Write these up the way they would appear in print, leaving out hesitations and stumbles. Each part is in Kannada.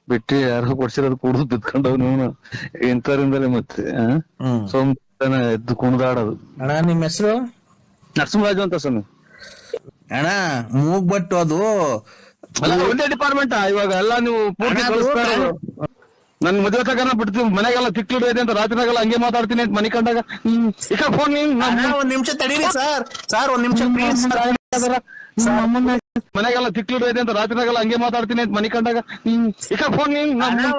ಬಿಟ್ಟಿ ಯಾರೋ ಕೊಡ್ಸಿರೋದು ಕುಡ್ದು ಬಿದ್ಕೊಂಡವ್ ನೀವು ಇಂಥವ್ರಿಂದಲೇ ಮತ್ತೆ ಸೋಮನ ಎದ್ದು ಕುಣಿದಾಡೋದು. ಅಣ್ಣ ನಿಮ್ ಹೆಸರು? ನರಸಿಂಹರಾಜು ಅಂತ ಸ್ವಾಮಿ. ಅಣ್ಣ ಮೂಗ್ಬಟ್ಟು ಅದು ಒಂದೇ ಡಿಪಾರ್ಟ್ಮೆಂಟ್ ಇವಾಗ ಎಲ್ಲ ನೀವು ಪೂರ್ತಿ ನನ್ ಮದುವೆ ತಗನ ಬಿಡ್ತೀವಿ. ಮನೆಗೆಲ್ಲ ತಿಕ್ಲಿಡೈತೆ ಅಂತ ರಾತ್ರಿನಾಗೆಲ್ಲ ಹಂಗೆ ಮಾತಾಡ್ತೀನಿ ಅಂತ ಮನೆ ಕಂಡಾಗ ಈಗ ಫೋನ್ ಒಂದ್ ನಿಮಿಷ ತಡೀರಿ ಸರ್. ಸರ್ ಒಂದ್ ನಿಮಿಷ ಪ್ಲೀಸ್. ಮನೆಗೆಲ್ಲ ತಿಕ್ಲಿಡೈತೆ ಅಂತ ರಾತ್ರಿನಾಗೆಲ್ಲ ಹಂಗೆ ಮಾತಾಡ್ತೀನಿ ಅಂತ ಮನೆ ಕಂಡಾಗ ಈಗ ಫೋನ್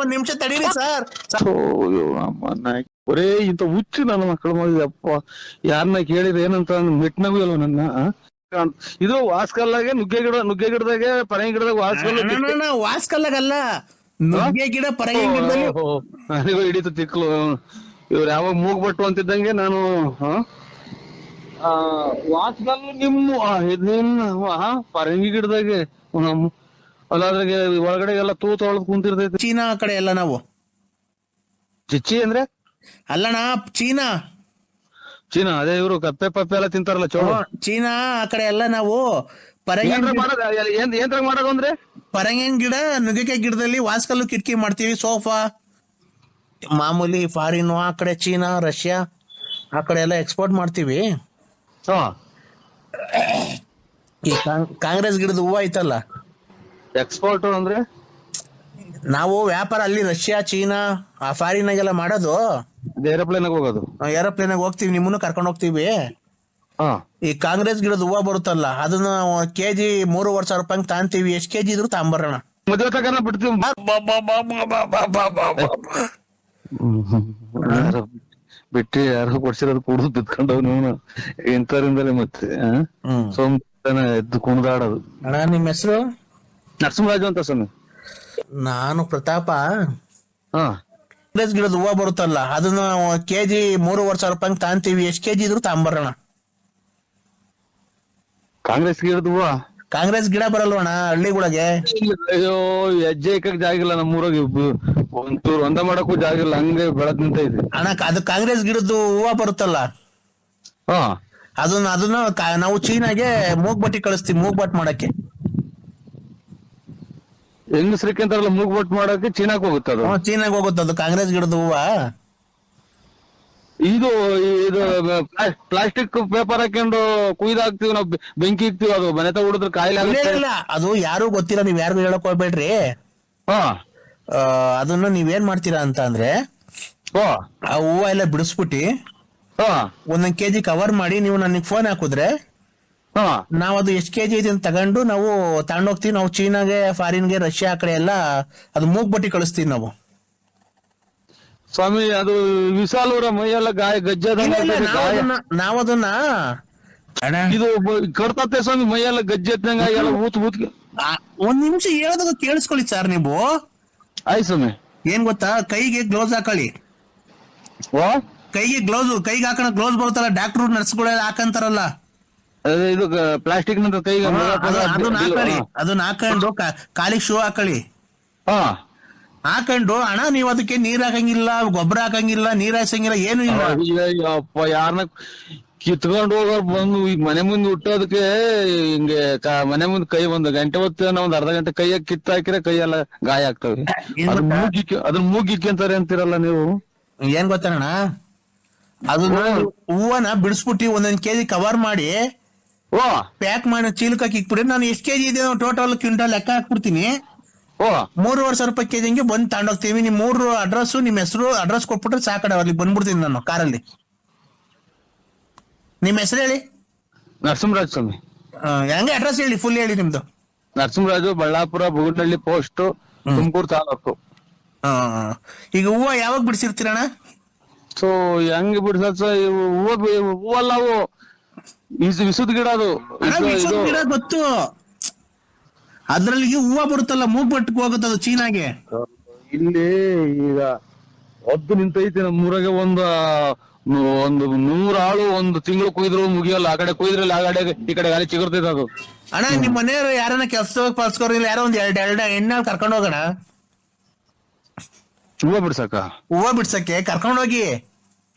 ಒಂದ್ ನಿಮಿಷ ತಡೀರಿ ಸರ್. ಒರೇ ಇಂತ ಹುಚ್ಚು ನನ್ನ ಮಕ್ಕಳು ಮಾಡಿದ ಅಪ್ಪ. ಯಾರನ್ನ ಕೇಳಿದ್ರೆ ಏನಂತ ಮೆಟ್ನಗೂ ಅಲ್ವ ನನ್ನ. ಇದು ವಾಸ್ಕಲ್ಲಾಗೆ ನುಗ್ಗೆ ಗಿಡದಾಗೆ ಪರಂಗಿ ಗಿಡದಾಗ ವಾಸ್ಕಲ್ಲಾಗಲ್ಲ, ನುಗ್ಗೆ ಗಿಡ ಪರಂಗಿ ಗಿಡದಲ್ಲಿ ನನಗೂ ಹಿಡಿತು ತಿಕ್ಲು. ಇವ್ರು ಯಾವಾಗ ಮೂಗ್ಬಟ್ಟು ಅಂತಿದ್ದಂಗೆ ನಾನು ವಾಸ್ಕಲ್ ನಿಮ್ಮ ಪರಂಗಿ ಗಿಡದಾಗೆ ಅಲ್ಲಾದ್ರಾಗೆ ಒಳಗಡೆಗೆಲ್ಲ ತೊಳೆದು ಕುಂತಿರ್ತೈತಿ. ಚೀನಾ ಕಡೆ ಎಲ್ಲ ನಾವು ಚಿಚ್ಚಿ ಅಂದ್ರೆ ಅಲ್ಲಣ್ಣ, ಚೀನಾ ಅದೇ ಇವ್ರು ಕಪ್ಪೆ ಪಪ್ಪೆ ಎಲ್ಲ ತಿಂತಾರಲ್ಲ ಚೋಳು. ಚೀನಾ ಆ ಕಡೆ ಎಲ್ಲ ನಾವು ಏನ್ರಾಗ ಮಾಡೋದು ಅಂದ್ರೆ ಪರಂಗಿನ ಗಿಡ, ನುಗ್ಗೆಕಾಯಿ ಗಿಡದಲ್ಲಿ ವಾಸ್ಕಲ್ಲು ಕಿಟಕಿ ಮಾಡ್ತೀವಿ, ಸೋಫಾ ಮಾಮೂಲಿ. ಫಾರಿನ್ ಆ ಕಡೆ ಚೀನಾ, ರಷ್ಯಾ ಆ ಕಡೆ ಎಲ್ಲ ಎಕ್ಸ್ಪೋರ್ಟ್ ಮಾಡ್ತೀವಿ. ಈ ಕಾಂಗ್ರೆಸ್ ಗಿಡದ ಹೂವು ಐತಲ್ಲ, ಎಕ್ಸ್ಪೋರ್ಟ್ ಅಂದ್ರೆ ನಾವು ವ್ಯಾಪಾರ ಅಲ್ಲಿ ರಷ್ಯಾ, ಚೀನಾ ಆ ಫಾರಿನ್ ಆಗೆಲ್ಲ ಮಾಡೋದು. ಏರೋಪ್ಲೇನ್ ಹೋಗೋದು, ಏರೋಪ್ಲೇನ್ ಹೋಗ್ತೀವಿ, ನಿಮ್ಮನ್ನು ಕರ್ಕೊಂಡು ಹೋಗ್ತೀವಿ. ಈ ಕಾಂಗ್ರೆಸ್ ಗಿಡದ ಹೂವು ಬರುತ್ತಲ್ಲ, ಅದನ್ನ ಕೆಜಿ 3,500 ರೂಪಾಯಿ ತಾಂತೀವಿ. ಎಷ್ಟ್ ಕೆಜಿ ಇದ್ರು ತಾಂಬರೋಣ, ಮದುವೆ ತಗನ ಬಿಡ್ತೀವಿ. ಬಿಟ್ಟಿ ಯಾರೋ ಕೊಡ್ಸಿರೋದು ಕುಡ್ದು ಬಿದ್ಕೊಂಡವ್ ನೀವು ಇಂಥವ್ರಿಂದಲೇ ಮತ್ತೆ ಸೋಮನ ಎದ್ದು ಕುಣಿದಾಡೋದು. ಅಣ್ಣ ನಿಮ್ ಹೆಸರು? ನರಸಿಂಹರಾಜು ಅಂತ ಸ್ವಾಮಿ. ನಾನು ಪ್ರತಾಪ. ಕಾಂಗ್ರೆಸ್ ಗಿಡದ ಹೂವು ಬರುತ್ತಲ್ಲ, ಅದನ್ನ ಕೆಜಿ 3,500 ರೂಪಾಯಿ ತಾಂತೀವಿ. ಎಷ್ಟ್ ಕೆಜಿ ಇದ್ರು ತಾಂಬರೋಣ. ಕಾಂಗ್ರೆಸ್ ಗಿಡದ ಹೂವ? ಕಾಂಗ್ರೆಸ್ ಗಿಡ ಬರಲ್ವಣ್ಣ ಹಳ್ಳಿಗಳಿಗೆ? ಅಯ್ಯೋ ಹೆಜ್ಜೆ ಇಕ್ಕಕ್ ಜಾಗ ಇಲ್ಲ ನಮ್ಮೂರಾಗ, ಒಂಚೂರು ಒಂದ ಮಾಡಕ್ಕೂ ಜಾಗ ಇಲ್ಲ, ಹಂಗೆ ಬೆಳದ್ ನಿಂತ ಇದೆ ಅಣ್ಣ. ಅದು ಕಾಂಗ್ರೆಸ್ ಗಿಡದ್ದು ಹೂವ ಬರುತ್ತಲ್ಲ, ಅದನ್ನ ನಾವು ಚೀನಾಗೆ ಮೂಗ್ಬಟ್ಟಿ ಕಳಿಸ್ತೀವಿ, ಮೂಗ್ಬಟ್ ಮಾಡಕ್ಕೆ. ಹೆಂಗಸ್ರಿಕೆ ಅಂತಾರಲ್ಲ ಮೂಗ್ಬಟ್ ಮಾಡಕ್ಕೆ ಚೀನಾಕ್ ಹೋಗುತ್ತೆ ಅದು. ಚೀನಾಗ್ ಹೋಗುತ್ತೆ ಅದು ಕಾಂಗ್ರೆಸ್ ಗಿಡದ ಹೂವ. ಇದು ಪ್ಲಾಸ್ಟಿಕ್ ಪೇಪರ್ ಹಾಕೊಂಡು ಕುಯ್ದಾಕ್ತಿವಿ ನಾವು, ಬೆಂಕಿ ಇಕ್ತಿವಿ, ಅದು ಮನೆ ತ ಹುಡಿದ್ರೆ ಕಾಯಿಲೆ ಇಲ್ಲ. ಅದು ಯಾರು ಗೊತ್ತಿಲ್ಲ, ನೀವ್ ಯಾರಿಗೂ ಹೇಳಕ್ ಹೋಗ್ಬೇಡ್ರಿ. ಅದನ್ನ ನೀವೇನ್ ಮಾಡ್ತೀರಾ ಅಂತ ಅಂದ್ರೆ, ಆ ಹೂವ ಎಲ್ಲ ಬಿಡಿಸ್ಬಿಟ್ಟಿ ಒಂದೊಂದ್ ಕೆಜಿ ಕವರ್ ಮಾಡಿ ನೀವು ನನಗೆ ಫೋನ್ ಹಾಕುದ್ರೆ, ನಾವ್ ಅದು ಎಷ್ಟ್ ಕೆಜಿ ಇದೆ ಅಂತ ತಗೊಂಡು ನಾವು ತಗೊಂಡೋಗ್ತೀವಿ. ನಾವು ಚೀನಾಗೆ, ಫಾರಿನ್ಗೆ, ರಷ್ಯಾ ಆ ಕಡೆ ಎಲ್ಲ ಅದು ಮೂಗ್ಬಟ್ಟಿ ಕಳಿಸ್ತೀವಿ ನಾವು. ಸ್ವಾಮಿ ಅದು ವಿಶಾಲೂರ ಮೈಯೆಲ್ಲ ಗಜ್ಜದ ನಾವದನ್ನ ಇದು ಕಡ್ತತ್ತೆ ಸ್ವಾಮಿ, ಮೈಯೆಲ್ಲ ಗಜ್ಜೆ ಎತ್ತಂಗ ಎಲ್ಲ ಊತ್. ಒಂದ್ ನಿಮಿಷ ಹೇಳೋದಾಗ ಕೇಳಿಸ್ಕೊಳ್ಳಿ ಸರ್ ನೀವು. ಆಯ್ತು ಸ್ವಾಮಿ. ಏನ್ ಗೊತ್ತಾ, ಕೈಗೆ ಗ್ಲೌಸ್ ಹಾಕೊಳ್ಳಿ. ಕೈಗೆ ಹಾಕೋಣ ಗ್ಲೌಸ್ ಬರುತ್ತಲ್ಲ, ಡಾಕ್ಟರ್ ನರ್ಸ್ಗಳೆಲ್ಲ ಹಾಕಂತಾರಲ್ಲ, ಇದು ಪ್ಲಾಸ್ಟಿಕ್ ನಂತ ಕೈಗೆ ಅದನ್ನ ಹಾಕೊಂಡು ಕಾಲಿಗೆ ಶೂ ಹಾಕೊಳ್ಳಿ. ಹಾಕೊಂಡು ಅಣ್ಣ ನೀವು ಅದಕ್ಕೆ ನೀರ್ ಹಾಕಂಗಿಲ್ಲ, ಗೊಬ್ಬರ ಹಾಕಂಗಿಲ್ಲ, ನೀರ್ ಹಾಯ್ಸಂಗಿಲ್ಲ, ಏನು ಇಲ್ಲ. ಯಾರನ್ನ ಕಿತ್ಕೊಂಡು ಹೋಗೋರು ಬಂದು ಈಗ ಮನೆ ಮುಂದೆ ಹುಟ್ಟೋದಕ್ಕೆ ಹಿಂಗೆ ಮನೆ ಮುಂದೆ ಕೈ ಒಂದು ಗಂಟೆ ಹೊತ್ತೇನೋ ಒಂದ್ ಅರ್ಧ ಗಂಟೆ ಕೈಯಾಗ ಕಿತ್ತ ಹಾಕಿದ್ರೆ ಕೈಯೆಲ್ಲ ಗಾಯ ಆಗ್ತವೆ. ಅದನ್ನ ಮೂಗಿಕ್ಕಂತಾರೆ ಅಂತೀರಲ್ಲ ನೀವು. ಏನ್ ಗೊತ್ತಣ್ಣ, ಅದನ್ನ ಹೂವನ ಬಿಡಿಸ್ಬಿಟ್ಟಿ ಒಂದೊಂದ್ ಕೆಜಿ ಕವರ್ ಮಾಡಿ ಪ್ಯಾಕ್ ಮಾಡಿ ಚೀಲಕ್ಕೆ ಇಕ್ಬಿಡಿ. ನಾನು ಎಷ್ಟ್ ಕೆಜಿ ಇದೆ ಟೋಟಲ್ ಕ್ವಿಂಟಲ್ ಲೆಕ್ಕ ಹಾಕ್ಬಿಡ್ತೀನಿ. 3,500 ರೂಪಾಯಿ ಕೆಜಿ ಹಂಗೆ ಬಂದು ತಗೊಂಡೋಗ್ತೀವಿ. ನಿಮ್ 3 ಅಡ್ರೆಸ್, ನಿಮ್ ಹೆಸರು, ಅಡ್ರೆಸ್ ಕೊಟ್ಬಿಟ್ರೆ ಸಾಕಡೆ ಅಲ್ಲಿ ಬಂದ್ಬಿಡ್ತೀನಿ ನಾನು ಕಾರಲ್ಲಿ. ನಿಮ್ ಹೆಸರು ಹೇಳಿ? ನರಸಿಂಹರಾಜ್ ಸ್ವಾಮಿ. ಹೆಂಗೆ ಅಡ್ರೆಸ್ ಹೇಳಿ, ಫುಲ್ ಹೇಳಿ ನಿಮ್ದು. ನರಸಿಂಹರಾಜು, ಬಳ್ಳಾಪುರ, ಬುಗುನಹಳ್ಳಿ ಪೋಸ್ಟ್, ತುಮಕೂರು ತಾಲೂಕು. ಈಗ ಹೂವ ಯಾವಾಗ ಬಿಡಿಸಿರ್ತೀರಣ್ಣ? ಸೊ ಹೆಂಗ್ ಬಿಡ್ಸ ಹೂವಲ್ಲ, ಅವು ವಿಸುದ್ ಗಿಡ. ಅದು ಗಿಡ ಗೊತ್ತು, ಅದ್ರಲ್ಲಿ ಹೂವ ಬರುತ್ತಲ್ಲ, ಮೂಗ್ಬಟ್ಟಿಗೆ ಹೋಗುತ್ತೆ ಅದು ಚೀನಾಗೆ. ಇಲ್ಲಿ ಈಗ ಒದ್ದು ನಿಂತೈತಿ ನಮ್ಮೂರಾಗೆ ಒಂದು 100 ಆಳು ಒಂದು ತಿಂಗಳು ಕೊಯ್ದ್ರು ಮುಗಿಯಲ್ಲ. ಆ ಕಡೆ ಕೊಯ್ದ್ರಲ್ಲ, ಆ ಕಡೆ ಈ ಕಡೆ ಗಾಳಿ ಚಿಗುರ್ತೈತೆ ಅದು. ಅಣ್ಣ ನಿಮ್ ಮನೆಯವ್ರು ಯಾರನ್ನ ಕೆಲ್ಸದಾಗ ಪಲ್ಸ್ಕೋರ್ ಇಲ್ಲ, ಯಾರೋ ಒಂದ್ ಎರಡು ಎಣ್ಣೆ ಕರ್ಕೊಂಡ್ ಹೋಗೋಣ. ಹೂವ ಬಿಡ್ಸಕ್ಕೆ ಕರ್ಕೊಂಡ್ ಹೋಗಿ.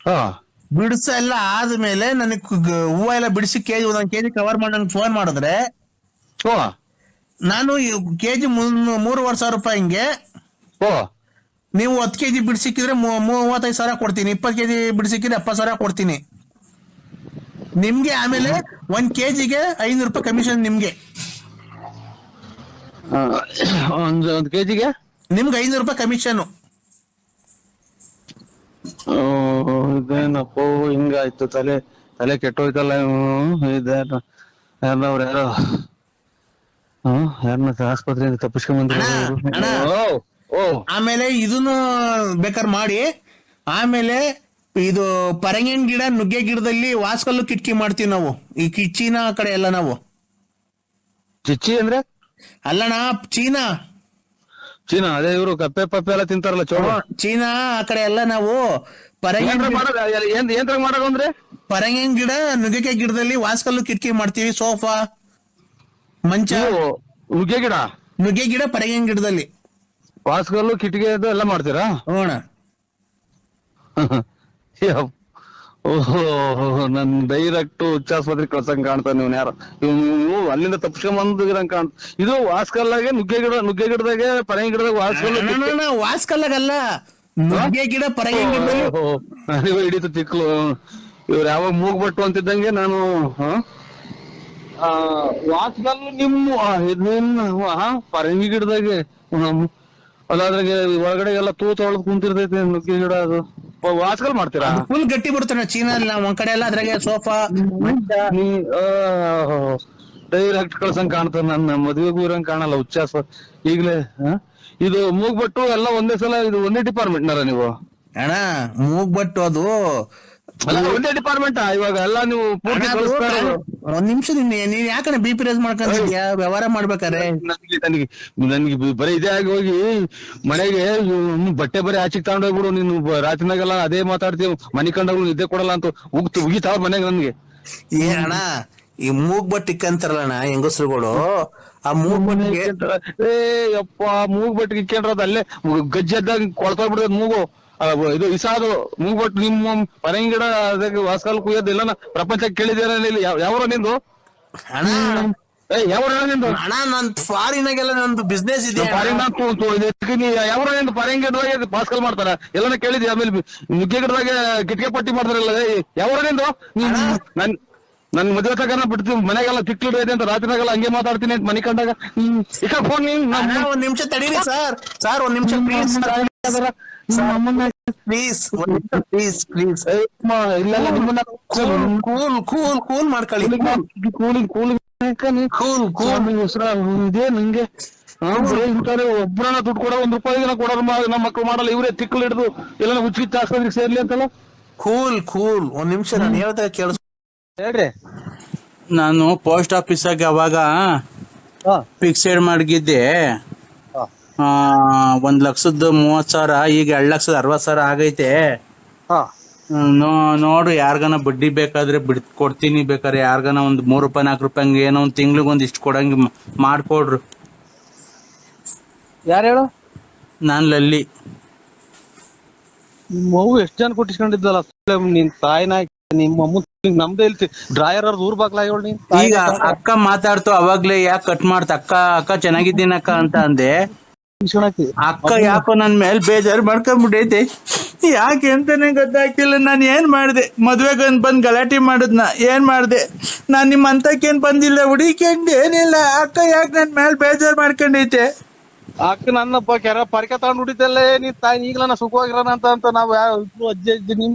ಬಿಡಿಸ ಎಲ್ಲ ಆದ್ಮೇಲೆ ನನಗ್ ಹೂವ ಎಲ್ಲ ಬಿಡಿಸಿ ಒಂದೊಂದ್ ಕೆಜಿ ಕವರ್ ಮಾಡಿ ನಂಗೆ ಫೋನ್ ಮಾಡಿದ್ರೆ, ನಾನು ಕೆಜಿ 3,500 ರೂಪಾಯಿ ಹಿಂಗೆ ಓ ನೀವು 10 ಕೆಜಿ ಬಿಡ್ ಸಿಕ್ಕಿದ್ರೆ 35,000 ಕೊಡ್ತೀನಿ, 20 ಕೆಜಿ ಬಿಡ್ ಸಿಕ್ಕಿದ್ರೆ 70,000 ಕೊಡ್ತೀನಿ ನಿಮ್ಗೆ. ಆಮೇಲೆ 1 ಕೆಜಿಗೆ 500 ರೂಪಾಯಿ ಕಮಿಷನ್ ನಿಮ್ಗೆ. ಒಂದ್ ಕೆಜಿಗೆ ನಿಮ್ಗೆ 500 ರೂಪಾಯಿ ಕಮಿಷನ್. ಇದೇನಪ್ಪ ಹಿಂಗಾಯ್ತು, ತಲೆ ತಲೆ ಕೆಟ್ಟೋಯ್ತಲ್ಲ. ಯಾರವ್ರು ಯಾರೋ ಯಾರನ್ನ ಆಸ್ಪತ್ರೆಯಿಂದ ತಪ್ಪಿಸ್ಕೊಂಡ್ ಅಣ್ಣ, ಆಮೇಲೆ ಇದನ್ನು ಬೇಕಾದ್ರೆ ಮಾಡಿ. ಆಮೇಲೆ ಇದು ಪರಂಗಿನ ಗಿಡ, ನುಗ್ಗೆ ಗಿಡದಲ್ಲಿ ವಾಸ್ಕಲ್ಲು ಕಿಟಕಿ ಮಾಡ್ತೀವಿ ನಾವು, ಈ ಚೀನಾ ಕಡೆ ಎಲ್ಲ ನಾವು. ಚಿಚ್ಚಿ ಅಂದ್ರೆ ಅಲ್ಲಣ್ಣ, ಚೀನಾ ಚೀನಾ ಅದೇ ಇವರು ಕಪ್ಪೆ ಪಪ್ಪೆ ಎಲ್ಲ ತಿಂತಾರಲ್ಲ ಚೋಳ. ಚೀನಾ ಆ ಕಡೆ ಎಲ್ಲ ನಾವು ಪರಂಗಿನ ಮಾಡೋದು ಅಂದ್ರೆ ಪರಂಗಿನ ಗಿಡ, ನುಗ್ಗೆಕಾಯಿ ಗಿಡದಲ್ಲಿ ವಾಸ್ಕಲ್ಲು ಕಿಟಕಿ ಮಾಡ್ತೀವಿ, ಸೋಫಾ, ಮಂಚ. ನುಗ್ಗೆ ಗಿಡ, ನುಗ್ಗೆ ಗಿಡ ಪರಂಗಿನ ಗಿಡದಲ್ಲಿ ವಾಸ್ಕಲ್ಲು ಕಿಟಕಿ ಎಲ್ಲ ಮಾಡ್ತೀರಾ? ಹೋಣ. ಓಹೋ, ನನ್ ಡೈರೆಕ್ಟ್ ಹುಚ್ಚಾಸ್ಪತ್ರೆ ಕಳ್ಸಂಗ್ ಕಾಣ್ತಾನೆ ಇವ್ನು. ಯಾರು ಇವ್ನು ಅಲ್ಲಿಂದ ತಪ್ಸ್ಕೊಂಡ್ ಕಾಣ್ತ. ಇದು ವಾಸ್ಕಲ್ಲಾಗೆ ನುಗ್ಗೆ ಗಿಡದಾಗೆ ಪರಂಗಿ ಗಿಡದಾಗ ವಾಸ್ಕಲ್ಲಾಗಲ್ಲ, ನುಗ್ಗೆ ಗಿಡ ಪರಂಗಿ ಗಿಡದಲ್ಲಿ. ನನಗೂ ಹಿಡಿತು ತಿಕ್ಲು. ಇವ್ರು ಯಾವಾಗ ಮೂಗ್ಬಟ್ಟು ಅಂತಿದ್ದಂಗೆ ನಾನು ವಾಸ್ಕಲ್ಲು ನಿಮ್ಮ ಪರಂಗಿ ಗಿಡದಾಗೆ ಅಲ್ಲಾದ್ರಾಗೆ ಒಳಗಡೆ ಎಲ್ಲ ತೂತ ಕುಂತಿರ್ತೈತೆ ನುಗ್ಗೆ ಗಿಡ. ಅದು ವಾಸ್ಕಲ್ ಮಾಡ್ತೀರಾ? ಫುಲ್ ಗಟ್ಟಿ ಬಿಡ್ತಾನೆ ಚೀನಾ. ಒಂದ್ ಕಡೆ ಎಲ್ಲ ಅದ್ರಾಗೆ ಸೋಫಾ, ಡೈರೆಕ್ಟ್ ಕಳ್ಸಂಗ್ ಕಾಣ್ತಾರ. ನನ್ನ ಮದ್ವೆಗೂ ಇರಂಗ್ ಕಾಣಲ್ಲ ಹುಚ್ಚಾಸ. ಈಗ್ಲೇ ಇದು ಮೂಗ್ಬಟ್ಟು ಎಲ್ಲ ಒಂದೇ ಸಲ, ಇದು ಒಂದೇ ಡಿಪಾರ್ಟ್ಮೆಂಟ್ ನಾರ ನೀವು? ಅಣ್ಣ ಮೂಗ್ಬಟ್ಟು ಅದು ಒಂದೇ ಡಿಪಾರ್ಟ್ಮೆಂಟ್ ಇವಾಗ ಎಲ್ಲ ನೀವು ಪೂರ್ತಿ ಕಳಿಸ್ತಾರೆ. ಒಂದ್ ನಿಮಿಷ, ನೀನ್ ಯಾಕಣ್ಣ BP ರೇಸ್ ಮಾಡ್ಕೊಂಡಿದ್ಯಾ ವ್ಯವಹಾರ ಮಾಡ್ಬೇಕಾರೆ? ನನ್ಗೆ ಬರೀ ಇದೇ ಆಗಿ ಹೋಗಿ ಮನೆಗೆ ಬಟ್ಟೆ ಬರೀ ಆಚೆಗೆ ತಗೊಂಡೋಗ್ಬಿಡು. ನೀನು ರಾತ್ರಿನಾಗೆಲ್ಲ ಅದೇ ಮಾತಾಡ್ತೀವಿ, ಮನಿ ಕಂಡವ್ರು ನಿದ್ದೆ ಕೊಡಲ್ಲ ಅಂತ ಉಗಿತಾವ್ ಮನೆಗೆ ನನ್ಗೆ. ಏನಣ್ಣ ಈ ಮೂಗ್ಬಟ್ಟು ಇಕ್ಕಂತಾರಲ್ಲಣ್ಣ ಹೆಂಗಸ್ರುಗಳು, ಆ ಮೂಗ್ಬಟ್ಟಿಗೆ ಯಪ್ಪ ಮೂಗ್ಬಟ್ಟಿಗೆ ಇಕ್ಕೊಂಡ್ರದ್ ಅಲ್ಲೇ ಗಜ್ಜೆದ್ದಾಗ ಕೊಳ್ತೋಗ್ಬಿಡ್ತದ ಮೂಗು. ಇದು ಇಸಾದು ಮೂಗ್ಬಟ್ಟು ನಿಮ್ಮ ಪರಂಗಿ ಗಿಡ ಅದಕ್ಕೆ ವಾಸ್ಕಲ್ ಕುಯ್ಯೋದಿಲ್ಲ ಪ್ರಪಂಚಕ್ಕೆ ಕೇಳಿದ್ದೀರ? ಯಾವ ನಿಂದು ಯಾವ ನಿಂದು? ಅಣ್ಣ ನನ್ ಫಾರಿನಾಗೆಲ್ಲ ನಂದು ಬಿಸ್ನೆಸ್ ಇದೆ. ಯಾವ ನಿಂದು ಪರಂಗಿ ಗಿಡದಾಗ ವಾಸ್ಕಲ್ ಮಾಡ್ತಾರ ಎಲ್ಲಾನ ಕೇಳಿದ್ವಿ. ಆಮೇಲೆ ನುಗ್ಗೆ ಗಿಡದಾಗ ಕಿಟಕಿ ಪಟ್ಟಿ ಮಾಡ್ತಾರಲ್ಲ, ಯಾವ ನಿಂದು? ನನ್ ಮದುವೆ ತಗನ ಬಿಡ್ತೀವಿ, ಮನೆಗೆಲ್ಲ ತಿಕ್ಲಿಡೈತೆ ಅಂತ ರಾತ್ರಿನಾಗೆಲ್ಲ ಹಂಗೆ ಮಾತಾಡ್ತೀನಿ ಅಂತ ಮನಿ ಕಂಡಾಗ. ಫೋನ್ ಒಂದ್ ನಿಮಿಷ ತಡೀರಿ ಸರ್, ಒಂದ್ ನಿಮಿಷ ಪ್ಲೀಸ್ ಪ್ಲೀಸ್. ಇಲ್ಲ ನಿಮ್ಮನ್ನ ಕೂಲ್ ಮಾಡ್ಕೊಳ್ಳಿ. ಇದೇ ನಂಗೆ ಇಂತಾರೆ ಒಬ್ಬರನ್ನ ದುಡ್ಡು ಕೊಡೋ, 1 ರೂಪಾಯಿನ ಕೊಡೋರು ನಮ್ಮ ಮಕ್ಳು ಮಾಡಲ್ಲ. ಇವರೇ ತಿಕ್ಲು ಹಿಡಿದು ಎಲ್ಲ ಹುಚ್ಚಿಚ್ಚ ಆಸ್ಪತ್ರೆಗೆ ಸೇರ್ಲಿ ಅಂತಲ್ಲ. ಕೂಲ್ ಒಂದ್ ನಿಮಿಷ ನಾನು ಹೇಳ್ದಾಗ ಕೇಳಿಸ್ ಹೇಳ್ರಿ. ನಾನು ಪೋಸ್ಟ್ ಆಫೀಸಾಗ ಅವಾಗ ಫಿಕ್ಸೆಡ್ ಮಾಡಿದ್ದೆ 1,30,000, ಈಗ 2,60,000 ಆಗೈತೆ. ನೋಡು, ಯಾರ್ಗನ ಬಡ್ಡಿ ಬೇಕಾದ್ರೆ ಕೊಡ್ತೀನಿ, ಬೇಕಾದ್ರೆ ಯಾರ್ಗನ ಒಂದ್ 3 ರೂಪಾಯಿ 4 ರೂಪಾಯಿ ಹಂಗ ಏನೋ ಒಂದ್ ತಿಂಗ್ಳಿಗೆ ಒಂದ್ ಇಷ್ಟು ಕೊಡಂಗ ಮಾಡ್ಕೊಡ್ರು. ಯಾರು ಹೇಳು? ನಾನ್ ಲಲ್ಲಿ. ಮಗು ಎಷ್ಟ್ ಜನ ಕೊಟ್ಟಿಸ್ಕೊಂಡಿದ್ದಲ್ಲ ನಿನ್ ತಾಯಿನ, ನಿಮ್ಮ ಅಮ್ಮ ನಮ್ದೇ ಇಲ್ತಿ ಡ್ರಾಯರ್ ದೂರ್ ಬಾಗ್ಲಾಗ. ಈಗ ಅಕ್ಕ ಮಾತಾಡ್ತು ಅವಾಗ್ಲೇ, ಯಾಕೆ ಕಟ್ ಮಾಡ್ತ? ಅಕ್ಕ ಚೆನ್ನಾಗಿದ್ದೀನಿ ಅಕ್ಕ ಅಂತ ಅಂದೆ. ಅಕ್ಕ ಯಾಕೋ ನನ್ ಮೇಲ್ ಬೇಜಾರು ಮಾಡ್ಕೊಂಡ್ಬಿಟ್ಟೈತೆ. ಯಾಕೆ ಅಂತಾನೆ ಗೊತ್ತಾಗ್ತಿಲ್ಲ. ನಾನ್ ಏನ್ ಮಾಡ್ದೆ? ಮದ್ವೆಗ್ ಬಂದ್ ಗಲಾಟೆ ಮಾಡಿದ್ನ, ಏನ್ ಮಾಡ್ದೆ? ನಾನ್ ನಿಮ್ ಅಂತಕ್ಕೇನ್ ಬಂದಿಲ್ಲ, ಹುಡುಕಂಡ್ ಏನಿಲ್ಲ. ಅಕ್ಕ ಯಾಕೆ ನನ್ ಮೇಲ್ ಬೇಜಾರ್ ಮಾಡ್ಕೊಂಡೈತೆ? ಅಕ್ಕ ನನ್ನಪ್ಪ ಕೆರ ಪರಿಕೆ ತಗೊಂಡ್ ಹುಡಿತಲ್ಲೇ ನೀ ತಾಯಿ ಈಗ್ಲ ಸುಖವಾಗಿರೋಣ ಅಂತ ನಾವ್ ಅಜ್ಜಿ ನಿಮ್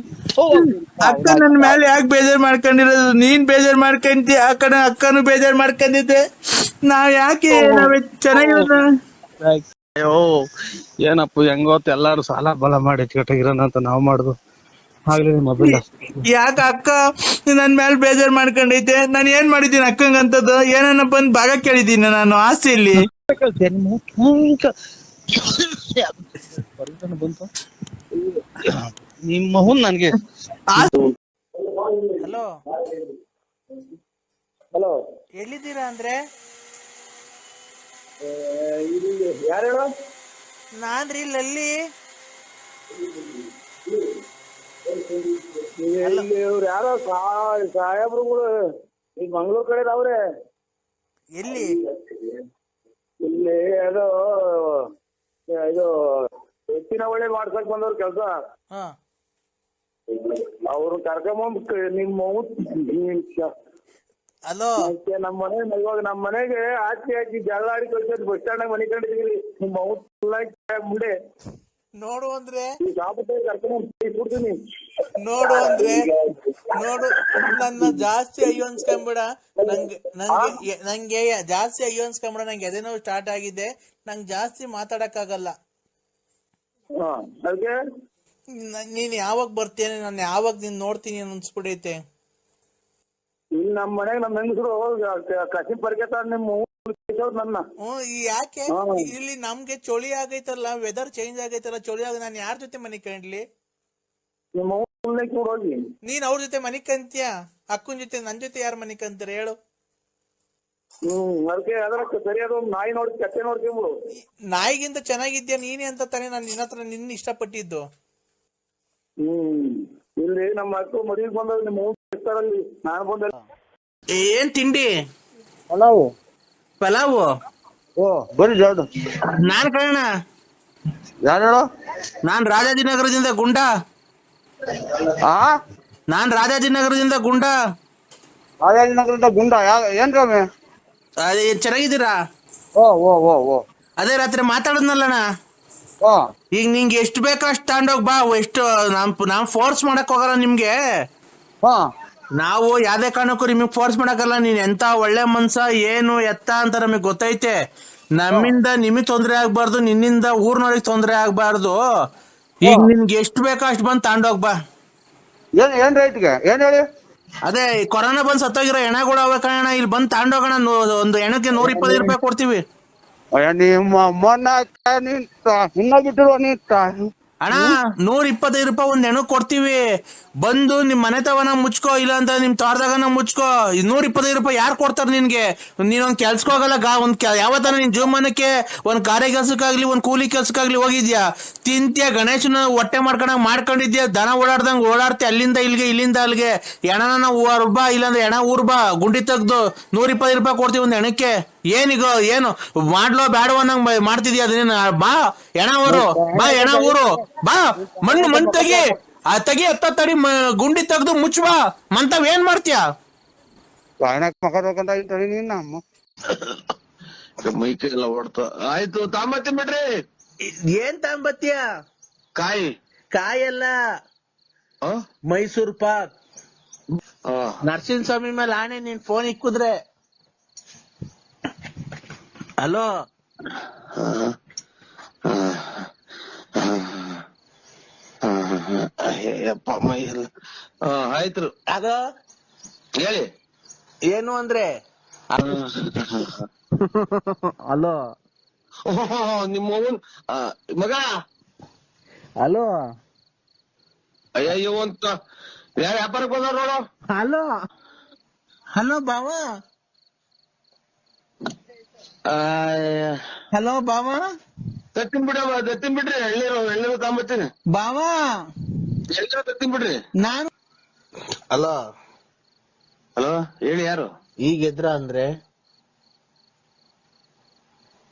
ಅಕ್ಕ ನನ್ ಮೇಲೆ ಯಾಕೆ ಬೇಜಾರ್ ಮಾಡ್ಕೊಂಡಿರೋದು? ನೀನ್ ಬೇಜಾರ್ ಮಾಡ್ಕೊಂತಿ, ಅಕ್ಕನು ಬೇಜಾರ್ ಮಾಡ್ಕೊಂಡಿದ್ದೆ. ನಾವ್ ಯಾಕೆ ಚೆನ್ನಾಗಿರೋದ? ಅಯ್ಯೋ ಏನಪ್ಪ, ಹೆಂಗೋತ್ ಎಲ್ಲಾರು ಸಾಲ ಬಲ ಮಾಡಿ ಎಚ್ಕಟ್ಟಾಗಿರೋಣ ಅಂತ ನಾವ್ ಮಾಡುದು. ಆಗ್ಲಿ ಮೊದಲ ಯಾಕ ಅಕ್ಕ ನನ್ ಮೇಲೆ ಬೇಜಾರ್ ಮಾಡ್ಕೊಂಡೈತೆ? ನಾನ್ ಏನ್ ಮಾಡಿದ್ದೀನಿ ಅಕ್ಕಂಗಂತದ್ದು? ಏನನ್ನ ಬಂದ್ ಭಾಗ ಕೇಳಿದ್ದೀನಿ ನಾನು ಆಸ್ತಿಯಲ್ಲಿ? ಬಂತು ನಿಮ್ಮ ಹುನ್ ನನ್ಗೆ. ಹಲೋ, ಎಲ್ಲಿದ್ದೀರಾ ಅಂದ್ರೆ? ಯಾರು ಹೇಳು? ನಾನ್ರಿ ಲಲ್ಲಿ. ಇವ್ರು ಯಾರೋ ಸಾಹೇಬ್ರುಗಳು ಈಗ ಮಂಗ್ಳೂರ್ ಕಡೆ ಅವ್ರೆ. ಎಲ್ಲಿ? ಇಲ್ಲಿ ಅದು ಇದು ಒಳ್ಳೆ ಮಾಡ್ಸಕ್ ಬಂದವ್ರ ಕೆಲ್ಸ. ಹಾ ಅವ್ರು ಕರ್ಕೊಂಬಂದ್ ನಿಮ್ಮ ಹಲೋ ನಮ್ಮ ಮನೆ ಇವಾಗ ನಮ್ಮ ಮನೆಗೆ ಹಾಕಿ ಜಗಳ ಆಡಿ ಕಳ್ಸೋದು ಬಸ್ ಸ್ಟ್ಯಾಂಡ್ ಮನೆ ಕಂಡಿದೀವಿ. ನಿಮ್ಮ ಮುಂದೆ ನೋಡು ಅಂದ್ರೆ ಕರ್ಕೊಂಡ್ಬಿಡ್ತೀನಿ. ನೋಡು ನನ್ನ ಜಾಸ್ತಿ ಅಯ್ಯೋ ಅನ್ಸ್ಕೊಂಬಿಡ. ನಂಗೆ ಜಾಸ್ತಿ ಅಯ್ಯೋ ಅನ್ಸ್ಕೊಂಬಿಡ. ನಂಗೆ ಎದೆ ನೋವು ಸ್ಟಾರ್ಟ್ ಆಗಿದೆ. ನಂಗೆ ಜಾಸ್ತಿ ಮಾತಾಡಕ್ಕಾಗಲ್ಲ. ನೀನ್ ಯಾವಾಗ ಬರ್ತೇನೆ, ನಾನು ಯಾವಾಗ ನಿನ್ ನೋಡ್ತೀನಿ ಅನ್ಸ್ಬಿಡೈತೆ. ನಮ್ಮ ಮನೆಗೆ ನಮ್ಮ ಹೆಂಗಸರು ಕಸಿಂ ಪರಿಗತ ನಿಮ್ಮ ನನ್ನ ಯಾಕೆ ಇಲ್ಲಿ ನಮ್ಗೆ ಚಳಿ ಆಗೈತಲ್ಲ, ವೆದರ್ ಚೇಂಜ್ ಆಗೈತಲ್ಲ, ಚಳಿ ಆಗ ನಾನು ಯಾರ ಜೊತೆ ಮನೆ ಕಂಡ್ಲಿ? ನೀನ್ ಅವ್ರ ಜೊತೆ ಮನೆ ಕಂತೀಯ? ಅಕ್ಕನ ಜೊತೆ ನನ್ ಜೊತೆ ಯಾರ ಮನೆ ಕಂತಾರೆ ಹೇಳು? ನಾಯಿ ನೋಡಿ ಕತ್ತೆ ನೋಡ್ಕೊಂಬಿಡು. ನಾಯಿಗಿಂತ ಚೆನ್ನಾಗಿದ್ಯಾ ನೀನೇ ಅಂತ ತಾನೇ ನಾನು ನಿನ್ನ ಇಷ್ಟಪಟ್ಟಿದ್ದು. ಇಲ್ಲಿ ನಮ್ಮ ಅಕ್ಕ ಮದುವೆಗೆ ಬಂದಾಗ ನಿಮ್ಮ ನಾನು ಬಂದ. ಏನ್ ತಿಂಡಿ? ಪಲಾವು. ಬರೀ ಜಾಡು. ನಾನ್ ಕಣ ಯಾರು ಹೇಳು? ನಾನ್ ರಾಜಾಜಿನಗರದಿಂದ ಗುಂಡ. ನಾನ್ ರಾಜಾಜಿನಗರದಿಂದ ಗುಂಡ. ರಾಜಾಜಿನಗರದಿಂದ ಗುಂಡ? ಏನ್ ಸ್ವಾಮಿ? ಚೆನ್ನಾಗಿದ್ದೀರಾ? ಅದೇ ರಾತ್ರಿ ಮಾತಾಡದ್ನಲ್ಲಣ್ಣ. ಈಗ ನಿಂಗೆ ಎಷ್ಟು ಬೇಕೋ ಅಷ್ಟು ತಗೊಂಡೋಗ್ ಬಾ. ಎಷ್ಟು ನಾವ್ ಫೋರ್ಸ್ ಮಾಡಕ್ ಹೋಗಲ್ಲ ನಿಮ್ಗೆ. ನಾವು ಯಾವ್ದೇ ಕಾರಣಕ್ಕೂ ನಿಮಗ್ ಫೋರ್ಸ್ ಮಾಡಕ್ಕಲ್ಲ. ನೀನ್ ಎಂತ ಒಳ್ಳೆ ಮನ್ಸ ಏನು ಎತ್ತ ಅಂತ ನಮಗ್ ಗೊತ್ತೈತೆ. ನಮ್ಮಿಂದ ನಿಮಗ್ ತೊಂದ್ರೆ ಆಗ್ಬಾರ್ದು, ನಿನ್ನಿಂದ ಊರ್ನವ್ರಿಗೆ ತೊಂದ್ರೆ ಆಗ್ಬಾರ್ದು. ಈಗ ನಿನ್ಗೆ ಎಷ್ಟು ಬೇಕೋ ಅಷ್ಟು ಬಂದ್ ತಗೊಂಡೋಗ್ ಬಾ. ಏನ್ ರೇಟ್ಗೆ? ಏನ್ ಹೇಳಿ? ಅದೇ ಕೊರೋನಾ ಬಂದ್ ಸತ್ತೋಗಿರೋ ಹೆಣಗಳು ಅವ ಕಣ. ಇಲ್ಲಿ ಬಂದ್ ತಗೊಂಡೋಗೋಣ. ಒಂದು ಹೆಣಕ್ಕೆ 120 ರೂಪಾಯಿ ಕೊಡ್ತೀವಿ. ಇನ್ನ ಬಿಟ್ಟಿರುವ ಅಣ್ಣ 125 ರೂಪಾಯಿ ಒಂದ್ ಹೆಣಕ್ ಕೊಡ್ತೀವಿ. ಬಂದು ನಿಮ್ ಮನೆ ತವನ ಮುಚ್ಕೋ, ಇಲ್ಲ ಅಂತ ನಿಮ್ ತೋಟದಾಗನ ಮುಚ್ಕೋ. 125 ರೂಪಾಯಿ ಯಾರು ಕೊಡ್ತಾರ ನಿನ್ಗೆ? ನೀನೊಂದ್ ಕೆಲ್ಸಕ್ಕೆ ಹೋಗಲ್ಲ. ಯಾವತ್ತಾನ ನಿನ್ ಜೀವಮಾನಕ್ಕೆ ಒಂದ್ ಕಾರ್ಯ ಕೆಲ್ಸಕ್ಕಾಗ್ಲಿ ಒಂದ್ ಕೂಲಿ ಕೆಲ್ಸಕ್ಕಾಗ್ಲಿ ಹೋಗಿದ್ಯಾ? ತಿಂತ್ಯ ಗಣೇಶನ ಹೊಟ್ಟೆ ಮಾಡ್ಕೊಂಡಿದ್ಯಾ? ದನ ಓಡಾಡ್ದಂಗ್ ಓಡಾಡ್ತಿ ಅಲ್ಲಿಂದ ಇಲ್ಲಿಗೆ ಇಲ್ಲಿಂದ ಅಲ್ಲಿಗೆ. ಹೆಣನ ಬಾ, ಇಲ್ಲಾಂದ್ರೆ ಹೆಣ ಬಾ, ಗುಂಡಿ ತೆಗ್ದು 120 ರೂಪಾಯಿ ಕೊಡ್ತೀವಿ ಒಂದ್ ಹೆಣಕ್ಕೆ. ಏನೀಗ ಏನು ಮಾಡ್ಲೋ ಬೇಡೋ ಅನ್ನಂಗ್ ಮಾಡ್ತಿದ್ಯಾ? ಅದನ್ನ ಬಾ ಹೆಣ ಊರು, ಬಾ ಹೆಣ ಊರು, ಬಾ ಮಣ್ಣು ತೆಗಿ, ತೆಗಿ ತಡಿ, ಗುಂಡಿ ತೆಗ್ದು ಮುಚ್ಚ ಬಾ. ಮಂತಾವ್ ಏನ್ ಮಾಡ್ತೀಯ? ಮೈಕೈ ಎಲ್ಲ ಓಡ್ತ. ಆಯ್ತು ತಾಂಬತ್ತಿ ಬಿಡ್ರಿ. ಏನ್ ತಾಂಬತ್ಯ? ಕಾಯಲ್ಲ, ಮೈಸೂರ್ ಪಾಕ್. ನರಸಿಂಹ ಸ್ವಾಮಿ ಮೇಲೆ ಆಣೆ, ನೀನ್ ಫೋನ್ ಇಕ್ಕುದ್ರೆ. ಹಲೋ ಅಯ್ಯಪ್ಪ ಮೈ ಎಲ್ಲ. ಆಯ್ತು ಅದು ಹೇಳಿ. ಏನು ಅಂದ್ರೆ ಹಲೋ ನಿಮ್ಮ ಮಗ. ಹಲೋ ಅಯ್ಯೋ ಅಂತ ಯಾರ ವ್ಯಾಪಾರಕ್ಕೆ ಬಂದವ್ರ ನೋಡು. ಹಲೋ ಹಲೋ ಬಾವ. ಹಲೋ ಬಾವ. ತತ್ತಿನ ಬಿಡ್ರಿ. ಎಳ್ನೀರು ತಾಂಬತ್ತೀನಿ ಬಾವ. ಎಳ್ನೀರು ತತ್ತಿನ ಬಿಡ್ರಿ. ನಾನು ಹಲೋ ಹೇಳಿ. ಯಾರು ಈಗ ಎದ್ರ ಅಂದ್ರೆ?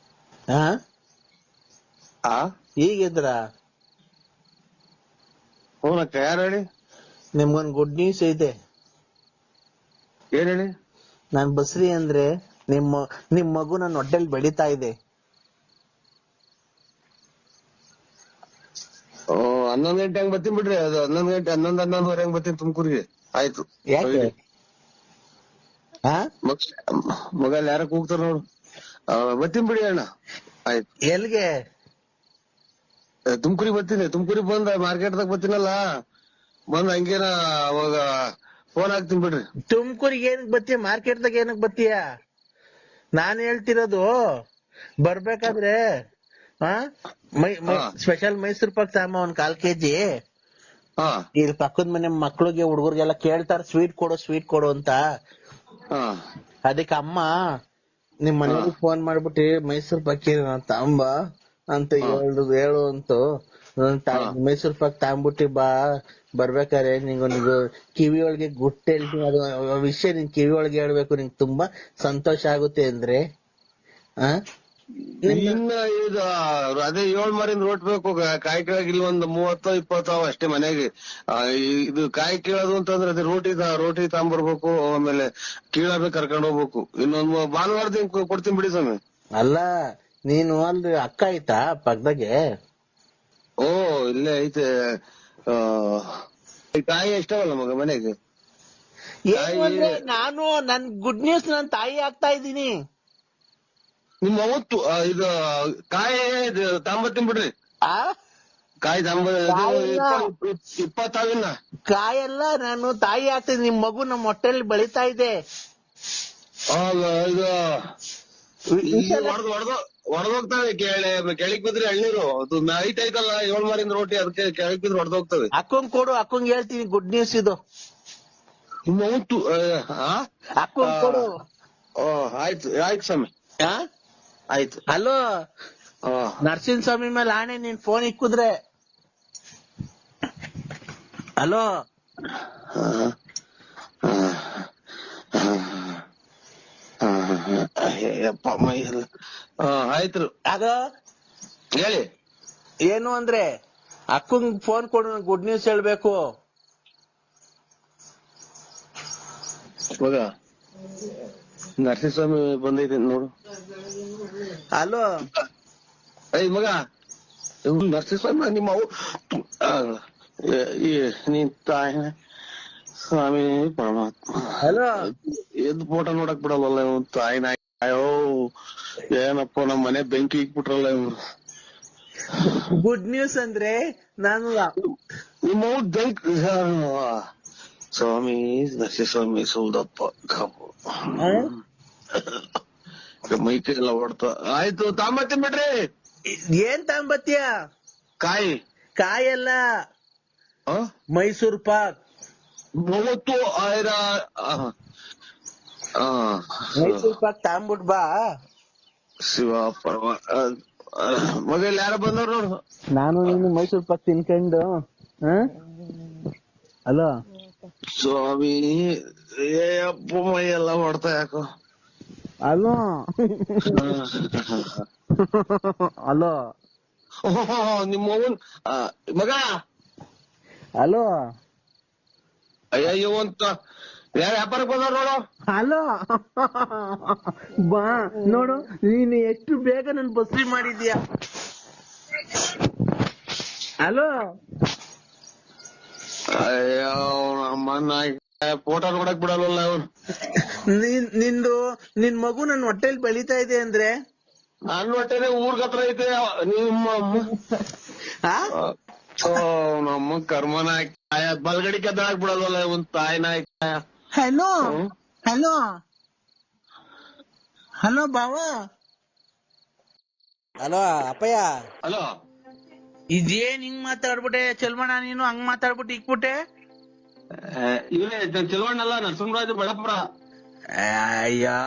ಈಗ ಎದ್ರ? ಹೂನಕ್ಕ. ಯಾರು ಹೇಳಿ? ನಿಮ್ಗೊಂದ್ ಗುಡ್ ನ್ಯೂಸ್ ಐತೆ. ಏನ್ ಹೇಳಿ? ನಾನ್ ಬಸ್ರಿ ಅಂದ್ರೆ ನಿಮ್ ಮಗು ನನ್ನ ಹೊಟ್ಟೆಲ್ ಬೆಳೀತಾ ಇದೆ. 11 ಗಂಟೆ ಹಂಗ್ ಬರ್ತೀನಿ ಬಿಡ್ರಿ. ಅದು 11 ಗಂಟೆ 11-11:30 ಹಂಗ್ ಬರ್ತೀನಿ ತುಮಕೂರಿಗೆ. ಆಯ್ತು. ಯಾಕೆ? ಮಗ ಯಾರ ಕೂಗ್ತಾರ ನೋಡು. ಬರ್ತೀನಿ ಬಿಡಿ ಅಣ್ಣ. ಆಯ್ತು. ಎಲ್ಗೆ? ತುಮಕೂರಿಗೆ ಬರ್ತೀನಿ. ತುಮಕೂರಿಗೆ ಬಂದ ಮಾರ್ಕೆಟ್ದಾಗ ಬರ್ತೀನಲ್ಲ, ಬಂದ್ ಹಂಗೇನ ಅವಾಗ ಫೋನ್ ಹಾಕ್ತೀನಿ ಬಿಡ್ರಿ. ತುಮಕೂರಿಗೆ ಏನಕ್ ಬತ್ತೀಯ? ಮಾರ್ಕೆಟ್ದಾಗ ಏನಕ್ ಬತ್ತೀಯ? ನಾನ್ ಹೇಳ್ತಿರೋದು ಬರ್ಬೇಕಾದ್ರೆ ಸ್ಪೆಷಲ್ ಮೈಸೂರ್ ಪಾಕ್ ತಗೊಂಬ 1 ಕಾಲ್ kg. ಇಲ್ಲಿ ಪಕ್ಕದ ಮನೆ ಮಕ್ಳಿಗೆ ಹುಡುಗರಿಗೆಲ್ಲ ಕೇಳ್ತಾರ ಸ್ವೀಟ್ ಕೊಡು ಅಂತ. ಅದಕ್ಕೆ ಅಮ್ಮ ನಿಮ್ ಮನೆಗೆ ಫೋನ್ ಮಾಡ್ಬಿಟ್ಟು ಮೈಸೂರ್ ಪಾಕ್ ತಗೊಂಬ ಅಂತ ಹೇಳು ಅಂತು. ಮೈಸೂರ್ ಪಾಕ್ ತಗೊಂಬಿಟ್ಟಿ ಬಾ. ಬರ್ಬೇಕಾರೆ ನಿಂಗೊಂದು ಕಿವಿ ಒಳಗೆ ಗುಟ್ಟು ಹೇಳ್ತೀನಿ. ಅದು ವಿಷಯ ನಿನ್ ಕಿವಿ ಒಳಗೆ ಹೇಳ್ಬೇಕು. ನಿಂಗೆ ತುಂಬಾ ಸಂತೋಷ ಆಗುತ್ತೆ ಅಂದ್ರೆ ಇನ್ನ ಇದು ಅದೇ 7 ಮಾರಿಂದ ರೋಟ್ ಬೇಕು. ಕಾಯಿ ಕೀಳಕ್ ಇಲ್ಲಿ ಒಂದು 30-20 ಅಷ್ಟೇ ಮನೆಗೆ. ಇದು ಕಾಯಿ ಕೀಳೋದು ಅಂತಂದ್ರೆ ಅದೇ ರೋಟಿ ತಗೊಂಬರ್ಬೇಕು, ಆಮೇಲೆ ಕೀಳಬೇಕು, ಕರ್ಕೊಂಡ್ ಹೋಗ್ಬೇಕು. ಇನ್ನೊಂದು ಭಾನುವಾರದಿಂದ ಕೊಡ್ತೀನಿ ಬಿಡಿ ಸ್ವಾಮಿ. ಅಲ್ಲ ನೀನು ಅಲ್ಲಿ ಅಕ್ಕ ಆಯ್ತಾ ಪಕ್ಕದಾಗೆ? ಓ ಇಲ್ಲೇ ಐತೆ. ಕಾಯಿ ಎಷ್ಟಾವಲ್ಲ ಮಗ ಮನೆಗೆ. ನಾನು ನನ್ ಗುಡ್ ನ್ಯೂಸ್ ನನ್ ತಾಯಿ ಆಗ್ತಾ ಇದ್ದೀನಿ. ನಿಮ್ಮ ಅವತ್ತು ಇದು ಕಾಯಿ ತಾಂಬತ್ತೀನಿ ಬಿಡ್ರಿ. ಕಾಯಿ 20 ಕಾಯೆಲ್ಲ ನಾನು ತಾಯಿ ಆಗ್ತೀನಿ. ನಿಮ್ ಮಗು ನಮ್ಮ ಹೊಟ್ಟೆಲಿ ಬೆಳಿತಾ ಇದೆ. ಇದು ಹೊಡೆದೋಗ್ತವೆ. ಕೆಳಗ್ ಬಿದ್ರೆ ಎಳ್ನೀರು ಅದು ಹೈಟ್ ಐತಲ್ಲ 7 ಮಾರಿಂದ ರೋಟಿ, ಅದಕ್ಕೆ ಕೆಳಗ್ ಬಿದ್ರೆ ಹೊಡೆದೋಗ್ತವೆ. ಅಕ್ಕಂಗ್ ಕೊಡು, ಅಕ್ಕಂಗ್ ಹೇಳ್ತೀನಿ ಗುಡ್ ನ್ಯೂಸ್ ಇದು. ನಿಮ್ಮ ಅವತ್ತು ಅಕ್ಕಂಗ್ ಕೊಡು. ಆಯ್ತು ಸ್ವಾಮಿ, ಆಯ್ತು. ಹಲೋ ನರಸಿಂಹ ಸ್ವಾಮಿ ಮೇಲೆ ಆಣೆ, ನೀನ್ ಫೋನ್ ಇಕ್ಕುದ್ರೆ. ಹಲೋ ಆಯ್ತು. ಅದು ಹೇಳಿ ಏನು ಅಂದ್ರೆ ಅಕ್ಕಂಗ್ ಫೋನ್ ಕೊಡು, ಗುಡ್ ನ್ಯೂಸ್ ಹೇಳ್ಬೇಕು. ಮಗ ನರಸಿಂಹಸ್ವಾಮಿ ಬಂದೈತೆ ನೋಡು. ಹಲೋ ಮಗ ನರಸಿಂಹಸ್ವಾಮಿ ನಿಮ್ಮ ನೀನ್ ತಾಯಿ ಸ್ವಾಮಿ ಪರಮಾತ್ಮ. ಹಲೋ ಎದ್ ಫೋಟೋ ನೋಡಕ್ ಬಿಡಲ್ಲ ತಾಯಿ ನಾಯಿ. ಅಯ್ಯೋ ಏನಪ್ಪ ನಮ್ ಮನೆ ಬೆಂಕಿ ಇಕ್ಬಿಟ್ರಲ್ಲ ಇವ್ರು. ಗುಡ್ ನ್ಯೂಸ್ ಅಂದ್ರೆ ನಾನು ನಿಮ್ಮ ಬೆಂಕಿ ಸ್ವಾಮಿ ನರಸಿಂಹಸ್ವಾಮಿ ಸೌದಪ್ಪ ಮೈಕೈ ಎಲ್ಲ ಹೊಡ್ತಾ. ಆಯ್ತು ತಾಂಬತ್ತೀನಿ ಬಿಡ್ರಿ. ಏನ್ ತಾಂಬತ್ಯ? ಕಾಯಲ್ಲ, ಮೈಸೂರ್ ಪಾಕ್. 30,000 ಮೈಸೂರ್ ಪಾಕ್ ತಾಂಬಿಟ್ ಬಾ. ಶಿವ ಪರಮ ಮಗ ಇಲ್ಲಿ ಯಾರ ಬಂದವ್ರು ನೋಡು. ನಾನು ನೀನು ಮೈಸೂರ್ ಪಾಕ್ ತಿನ್ಕೊಂಡು. ಹಲೋ ಸ್ವಾಮಿ ಅಪ್ಪ ಮೈ ಎಲ್ಲ ಹೊಡ್ತಾ ಯಾಕೋ. ಹಲೋ ಹಲೋ ನಿಮ್ಮ ಮಗ. ಹಲೋ ಅಯ್ಯೋ ಅಂತ ಯಾರ ವ್ಯಾಪಾರಕ್ಕೆ ಬಂದವ್ರು ನೋಡು. ಹಲೋ ಬಾ ನೋಡು, ನೀನು ಎಷ್ಟು ಬೇಗ ನನ್ ಬಸ್ರಿ ಮಾಡಿದ್ಯಾ. ಹಲೋ ಅಯ್ಯೋ ನಮ್ಮನ್ನ ಫೋಟೋ ನೋಡಕ್ ಬಿಡಲ್ವಲ್ಲ ಅವ್ರು. ನಿನ್ ಮಗು ನನ್ ಹೊಟ್ಟೆಲ್ ಬೆಳಿತಾ ಇದೆ ಅಂದ್ರೆ ನನ್ನ ಹೊಟ್ಟೆನೆ ಊರ್ಗ್ ಹತ್ರ ಐತೆ. ನಿಮ್ಮ ನಮ್ಮ ಕರ್ಮನ ಬಲ್ಗಡಿ ಕದ್ದಾಕ್ ಬಿಡಲ್ವಲ್ಲ ಒಂದ್ ತಾಯಿ ನಾಯಿ. ಹಲೋ ಹಲೋ ಹಲೋ ಬಾವ. ಹಲೋ ಅಪ್ಪಯ್ಯ. ಹಲೋ ಇದೇನ್ ಹಿಂಗ್ ಮಾತಾಡ್ಬಿಟ್ಟೆ ಚಲ್ಮಣ್ಣ, ನೀನು ಹಂಗ್ ಮಾತಾಡ್ಬಿಟ್ಟು ಇಕ್ಬಿಟ್ಟೆ. ಇವನೇ ಚೆಲುವಣ್ಣಲ್ಲ, ನರಸಿಂಹರಾಜು ಬಳ್ಳಾಪುರ. ಅಯ್ಯೋ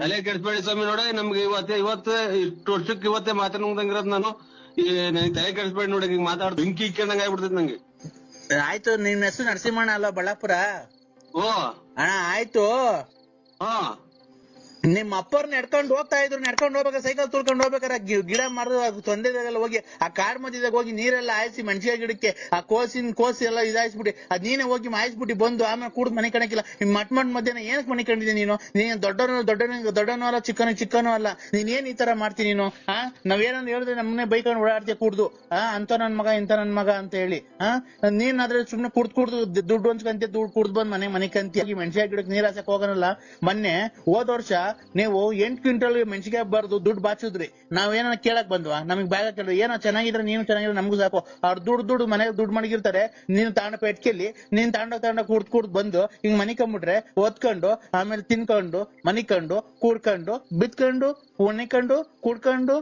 ತಲೆ ಕೆಡಿಸ್ಬೇಡಿ ಸ್ವಾಮಿ. ನೋಡಿ ನಮ್ಗೆ ಇವತ್ತು ಇಷ್ಟು ವರ್ಷಕ್ಕೆ ಇವತ್ತೇ ಮಾತಾಡಂಗಿರೋದ್ ನಾನು. ನನಗೆ ತಲೆ ಕೆಡಿಸ್ಬೇಡಿ ನೋಡಿ, ಹಿಂಗ್ ಮಾತಾಡ್ ಬೆಂಕಿ ಇಕ್ಕೊಂಡಂಗ ಆಗ್ಬಿಡ್ತೈತಿ ನಂಗೆ. ಆಯ್ತು, ನಿನ್ ಹೆಸರು ನರಸಿಂಹಣ್ಣ ಅಲ್ಲ ಬಳ್ಳಾಪುರ? ಓ ಅಣ್ಣ ಆಯ್ತು. ನಿಮ್ ಅಪ್ಪರ್ ನಡ್ಕೊಂಡ್ ಹೋಗ್ತಾ ಇದ್ರು, ನಡ್ಕೊಂಡ್ ಹೋಗ್ಬೇಕಾರೆ ಸೈಕಲ್ ತುಳ್ಕೊಂಡ್ ಹೋಗ್ಬೇಕಾರೆ ಗಿಡ ಮರದ ತೊಂದರೆದಾಗೆಲ್ಲ ಹೋಗಿ ಆ ಕಾಡ್ ಮಧ್ಯದಾಗ ಹೋಗಿ ನೀರೆಲ್ಲ ಹಾಯಿಸಿ ಮೆಣಸಿನ ಗಿಡಕ್ಕೆ ಆ ಕೋಸಿ ಎಲ್ಲ ಇದಾಯಿಸ್ಬಿಟ್ಟು ಅದ್ ನೀನೇ ಹೋಗಿ ಮಾಯಿಸ್ಬಿಟ್ಟು ಬಂದು ಆಮೇಲೆ ಕೂಡ್ ಮನೆ ಕಣಕಿಲ್ಲ. ಮಟ್ ಮಧ್ಯಾಹ್ನ ಏನಕ್ ಮನೆ ಕಂಡಿದ್ದೆ ನೀನು? ನೀನ್ ದೊಡ್ಡನೂ ಅಲ್ಲ, ಚಿಕ್ಕನೂ ಅಲ್ಲ. ನೀನ್ ಏನ್ ಈ ತರ ಮಾಡ್ತೀನಿ ನೀನು? ನಾವೇನಂದ್ ಹೇಳಿದ್ರೆ ನಮ್ಮನೆ ಬೈಕೊಂಡು ಓಡಾಡ್ತೀಯ ಕುಡ್ದು. ಅಂತ ನನ್ ಮಗ ಇಂತ ನನ್ ಮಗ ಅಂತ ಹೇಳಿ ನೀನ್ ಆದ್ರೆ ಸುಮ್ನೆ ಕುಡ್ದು ದುಡ್ಡು ಅನ್ಸ್ಕಂತ ದುಡ್ಡು ಕುಡ್ದು ಬಂದ್ ಮನೆ ಕಂತಿ ಮೆಣಸಿನ ಗಿಡಕ್ಕೆ ನೀರ್ ಹಾಸಕ್ ಹೋಗೋನಲ್ಲ. ಮೊನ್ನೆ ಹೋದ ವರ್ಷ ನೀವು 8 ಕ್ವಿಂಟಲ್ ಮೆಣಸಿಗೆ ಬಾರ್ದು ದುಡ್ಡು ಬಾಚಿದ್ರಿ. ನಾವೇನ ಕೇಳಕ್ ಬಂದ್ವಾ? ನಮಗ್ ಬ್ಯಾಗ ಕೇಳಿದ್ರು ಏನೋ ಚೆನ್ನಾಗಿದ್ರೆ ನೀನು ಚೆನ್ನಾಗಿದ್ರೆ ನಮಗೂ ಸಾಕು. ಅವ್ರು ದುಡ್ಡು ಮನೆಗೆ ದುಡ್ಡು ಮಡಗಿರ್ತಾರೆ. ನೀನು ತಾಂಡ ಪೆಟ್ಕೆಲ್ಲಿ ನೀನ್ ತಾಂಡ ಕುಡ್ದು ಬಂದು ಹಿಂಗ್ ಮನಿಕೊಂಡ್ಬಿಟ್ರೆ ಓದ್ಕೊಂಡು ಆಮೇಲೆ ತಿನ್ಕೊಂಡು ಮನಿಕೊಂಡು ಕೂಡ್ಕೊಂಡು ಬಿತ್ಕೊಂಡು ಉಣಿಕೊಂಡು ಕುಡ್ಕೊಂಡು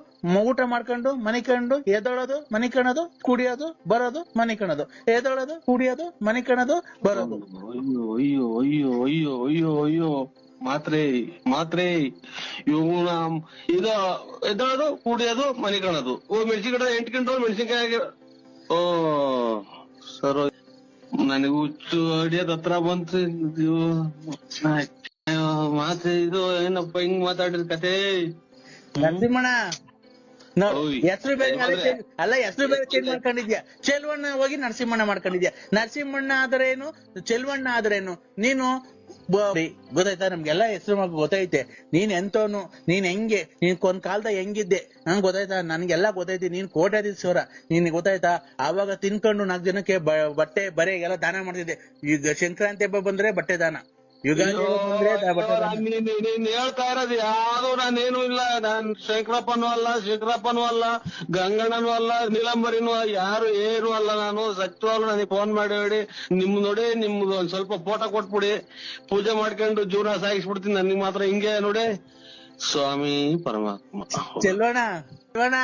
ಊಟ ಮಾಡ್ಕೊಂಡು ಮನಿಕೊಂಡು ಎದೊಳೋದು ಮನಿಕಣದು ಕುಡಿಯೋದು ಬರೋದು ಮನಿಕಣದು ಎದೊಳೋದು ಕುಡಿಯೋದು ಮನಿಕಣದು ಬರೋದು. ಅಯ್ಯೋ ಅಯ್ಯೋ ಅಯ್ಯೋ ಅಯ್ಯೋ ಅಯ್ಯೋ ಮಾತ್ರೆ ಇವನ ಇದು ಎದ್ದೋದು ಕುಡಿಯೋದು ಮನೆ ಕಾಣೋದು. ಮೆಣಸಿನ ಗಿಡ 8 ಕ್ವಿಂಟಲ್ ಮೆಣಸಿನ್ಕಾಯಿ. ಓ ಸರ್ ನನಗೆ ಹುಚ್ಚು ಅಡಿಯೋದ್ ಹತ್ರ ಬಂತು. ಮಾತ್ರೆ ಇದು ಏನಪ್ಪ ಹಿಂಗ್ ಮಾತಾಡಿದ ಕತೆ. ನರಸಿಂಹಣ್ಣ ಓಯ್. ಹೆಸರು ಬೇರೆ ಅಂದ್ರೆ- ಅಲ್ಲ ಹೆಸರು ಬೇರೆ ಚೇಂಜ್ ಮಾಡ್ಕೊಂಡಿದ್ಯಾ. ಚೆಲ್ವಣ್ಣ ಹೋಗಿ ನರಸಿಂಹಣ್ಣ ಮಾಡ್ಕೊಂಡಿದ್ಯಾ. ನರಸಿಂಹಣ್ಣ ಆದ್ರೇನು ಚೆಲ್ವಣ್ಣ ಆದ್ರೇನು ನೀನು ಗೊತ್ತಾಯ್ತಾ? ನಮ್ಗೆಲ್ಲ ಹೆಸರು ಗೊತ್ತೈತೆ. ನೀನ್ ಎಂತವನು, ನೀನ್ ಹೆಂಗೆ, ನೀನ್ ಒಂದ್ ಕಾಲದಾಗ ಹೆಂಗಿದ್ದೆ ನಂಗೆ ಗೊತ್ತಾಯ್ತಾ? ನನ್ಗೆಲ್ಲ ಗೊತ್ತೈತಿ. ನೀನ್ ಕೋಟ್ಯಾಧೀಶ್ವರ, ನೀನ್ ಗೊತ್ತಾಯ್ತಾ? ಆವಾಗ ತಿನ್ಕೊಂಡು 4 ಜನಕ್ಕೆ ಬಟ್ಟೆ ಬರೆ ಎಲ್ಲ ದಾನ ಮಾಡ್ತಿದ್ದೆ. ಈಗ ಸಂಕ್ರಾಂತಿ ಹಬ್ಬ ಬಂದ್ರೆ ಬಟ್ಟೆ ದಾನ, ಯುಗಾದಿ ಹಬ್ಬ ಬಂದ್ರೆ ಬಟ್ಟೆ ದಾನ. ನೀನ್ ಹೇಳ್ತಾ ಇರೋದು ಯಾವ್ದು ನಾನೇನು ಇಲ್ಲ. ನಾನ್ ಶಂಕರಪ್ಪನೂ ಅಲ್ಲ, ಶಂಕರಪ್ಪನೂ ಅಲ್ಲ, ಗಂಗಣ್ಣನೂ ಅಲ್ಲ, ನೀಲಂಬರಿನೂ ಯಾರು ಏನು ಅಲ್ಲ. ನಾನು ಸತ್ಯವಾಗ್ಲು ನನಗೆ ಫೋನ್ ಮಾಡಿ ಹೇಳಿ ನಿಮ್ ನೋಡಿ, ನಿಮ್ದು ಒಂದ್ ಸ್ವಲ್ಪ ಫೋಟೋ ಕೊಟ್ಬಿಡಿ, ಪೂಜೆ ಮಾಡ್ಕೊಂಡು ಜೀವನ ಸಾಗಿಸ್ಬಿಡ್ತೀನಿ. ನನಗೆ ಮಾತ್ರ ಹಿಂಗೆ ನೋಡಿ ಸ್ವಾಮಿ ಪರಮಾತ್ಮ. ಚೆಲ್ವಣ್ಣ